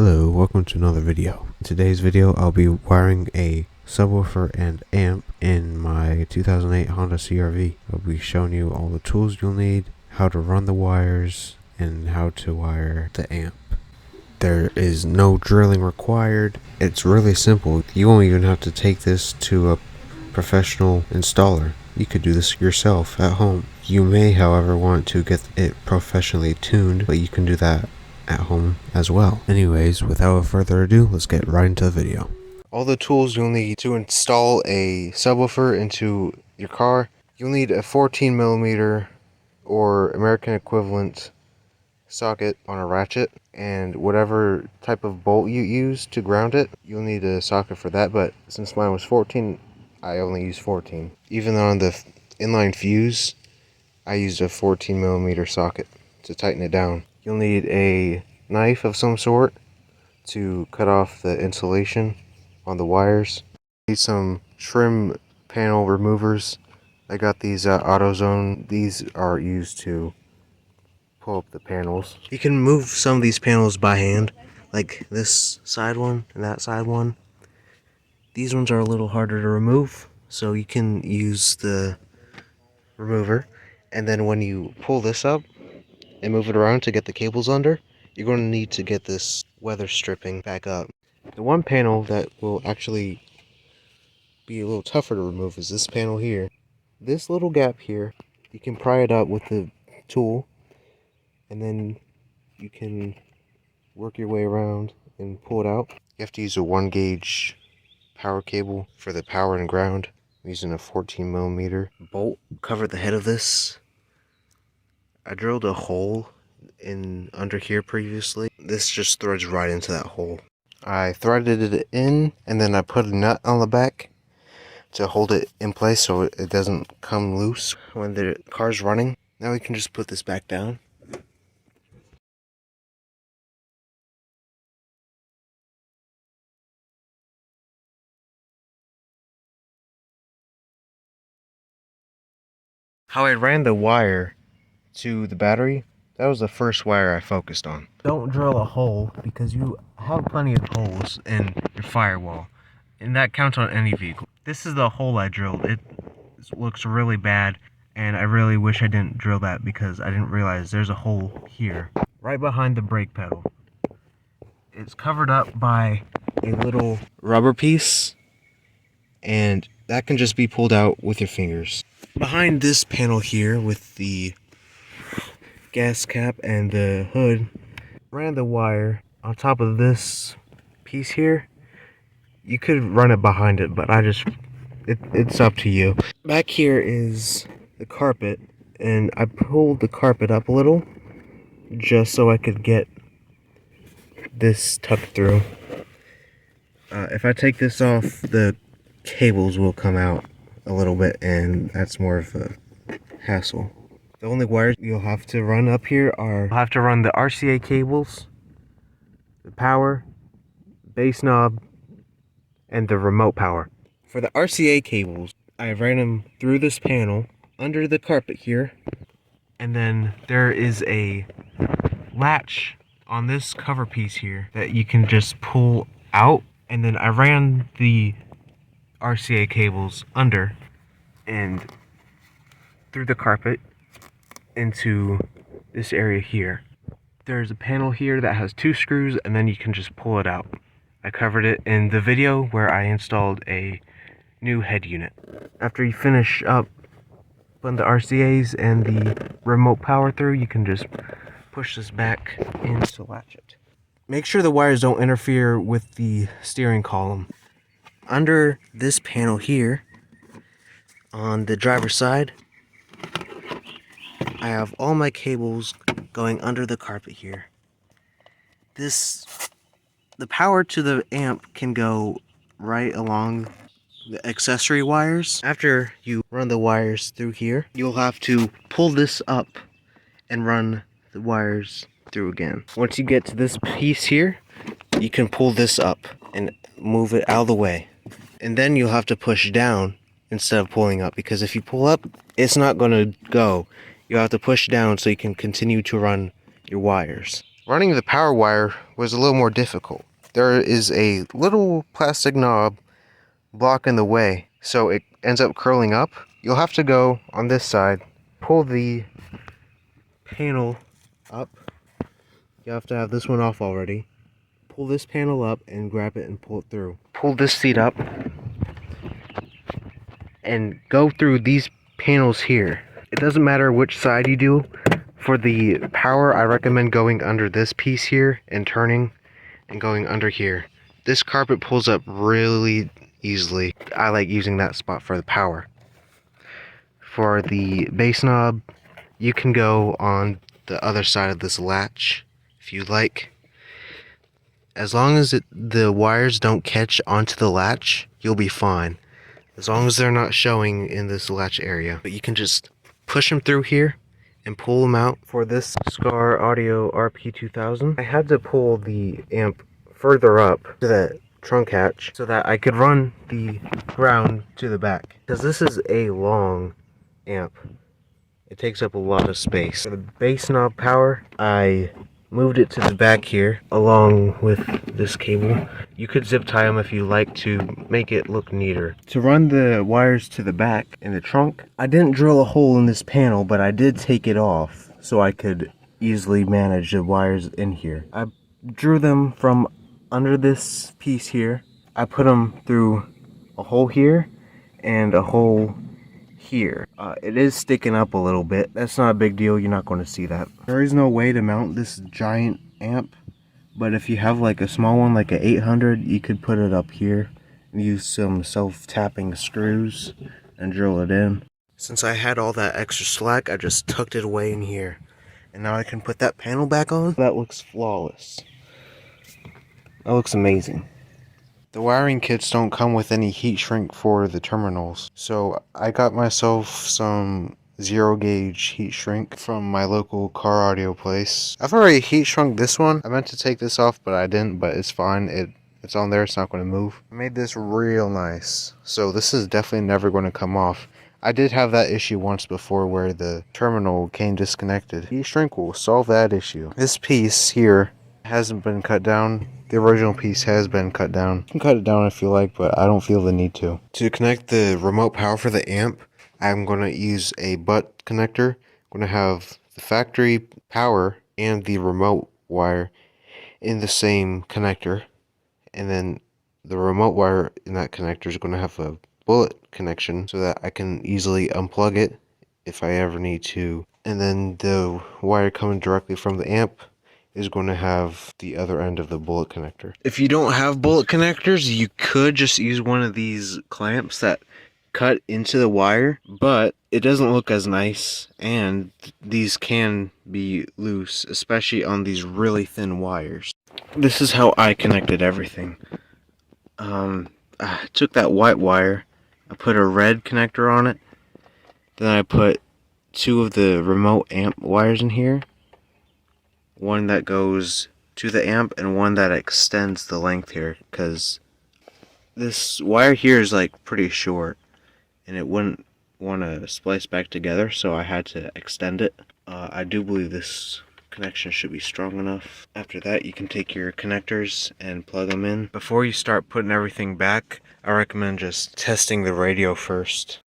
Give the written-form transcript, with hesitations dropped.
Hello, welcome to another video. In today's video, I'll be wiring a subwoofer and amp in my 2008 Honda CRV. I'll be showing you all the tools you'll need, how to run the wires, and how to wire the amp. There is no drilling required. It's really simple. You won't even have to take this to a professional installer. You could do this yourself at home. You may, however, want to get it professionally tuned, but you can do that at home as well. Anyways, without further ado, let's get right into the video. All the tools you'll need to install a subwoofer into your car. You'll need a 14mm or American equivalent socket on a ratchet, and whatever type of bolt you use to ground it, you'll need a socket for that, but since mine was 14, I only used 14. Even on the inline fuse, I used a 14mm socket to tighten it down. You'll need a knife of some sort to cut off the insulation on the wires. Need some trim panel removers. I got these AutoZone. These are used to pull up the panels. You can move some of these panels by hand, like this side one and that side one. These ones are a little harder to remove, so you can use the remover. And then when you pull this up and move it around to get the cables under, you're going to need to get this weather stripping back up. The one panel that will actually be a little tougher to remove is this panel here. This little gap here, you can pry it up with the tool, and then you can work your way around and pull it out. You have to use a 1-gauge power cable for the power and ground. I'm using a 14mm bolt. Cover the head of this. I drilled a hole in under here previously. This just threads right into that hole. I threaded it in, and then I put a nut on the back to hold it in place so it doesn't come loose when the car's running. Now we can just put this back down. How I ran the wire to the battery, that was the first wire I focused on. Don't drill a hole because you have plenty of holes in your firewall, and that counts on any vehicle. This is the hole I drilled. It looks really bad, and I really wish I didn't drill that because I didn't realize there's a hole here, right behind the brake pedal. It's covered up by a little rubber piece, and that can just be pulled out with your fingers. Behind this panel here with the gas cap and the hood, ran the wire on top of this piece here. You could run it behind it, but it's up to you. Back here is the carpet, and I pulled the carpet up a little just so I could get this tucked through. If I take this off, the cables will come out a little bit, and that's more of a hassle. The only wires you'll have to run up here are, you'll have to run the RCA cables, the power, base knob, and the remote power. For the RCA cables, I ran them through this panel, under the carpet here, and then there is a latch on this cover piece here that you can just pull out, and then I ran the RCA cables under and through the carpet into this area here. There's a panel here that has 2 screws, and then you can just pull it out. I covered it in the video where I installed a new head unit. After you finish up putting the RCAs and the remote power through, you can just push this back in to latch it. Make sure the wires don't interfere with the steering column. Under this panel here, on the driver's side, I have all my cables going under the carpet here. The power to the amp can go right along the accessory wires. After you run the wires through here, you'll have to pull this up and run the wires through again. Once you get to this piece here, you can pull this up and move it out of the way. And then you'll have to push down instead of pulling up, because if you pull up, it's not going to go. You'll have to push down so you can continue to run your wires. Running the power wire was a little more difficult. There is a little plastic knob blocking the way, so it ends up curling up. You'll have to go on this side, pull the panel up. You have to have this one off already. Pull this panel up and grab it and pull it through. Pull this seat up and go through these panels here. It doesn't matter which side you do. For the power, I recommend going under this piece here and turning and going under here. This carpet pulls up really easily. I like using that spot for the power. For the bass knob, you can go on the other side of this latch if you like. As long as the wires don't catch onto the latch, you'll be fine. As long as they're not showing in this latch area. But you can just push them through here and pull them out. For this Scar Audio RP2000, I had to pull the amp further up to that trunk hatch so that I could run the ground to the back. Because this is a long amp. It takes up a lot of space. For the bass knob power, I moved it to the back here along with this cable. You could zip tie them if you like to make it look neater. To run the wires to the back in the trunk, I didn't drill a hole in this panel, but I did take it off so I could easily manage the wires in here. I drew them from under this piece here. I put them through a hole here and a hole here. It is sticking up a little bit. That's not a big deal. You're not going to see that. There is no way to mount this giant amp, but if you have like a small one, like a 800, you could put it up here and use some self-tapping screws and drill it in. Since I had all that extra slack, I just tucked it away in here. And now I can put that panel back on. That looks flawless. That looks amazing. The wiring kits don't come with any heat shrink for the terminals, so I got myself some 0 gauge heat shrink from my local car audio place. I've already heat shrunk this one. I meant to take this off, but I didn't, but it's fine. It's on there, it's not going to move. I made this real nice, so this is definitely never going to come off. I did have that issue once before where the terminal came disconnected. Heat shrink will solve that issue. This piece here hasn't been cut down. The original piece has been cut down. You can cut it down if you like, but I don't feel the need to. To connect the remote power for the amp, I'm going to use a butt connector. I'm going to have the factory power and the remote wire in the same connector. And then the remote wire in that connector is going to have a bullet connection so that I can easily unplug it if I ever need to. And then the wire coming directly from the amp is going to have the other end of the bullet connector. If you don't have bullet connectors, you could just use one of these clamps that cut into the wire, but it doesn't look as nice, and these can be loose, especially on these really thin wires. This is how I connected everything. I took that white wire, I put a red connector on it, then I put 2 of the remote amp wires in here. One that goes to the amp and one that extends the length here, because this wire here is like pretty short and it wouldn't want to splice back together, so I had to extend it. I do believe this connection should be strong enough. After that, you can take your connectors and plug them in. Before you start putting everything back, I recommend just testing the radio first.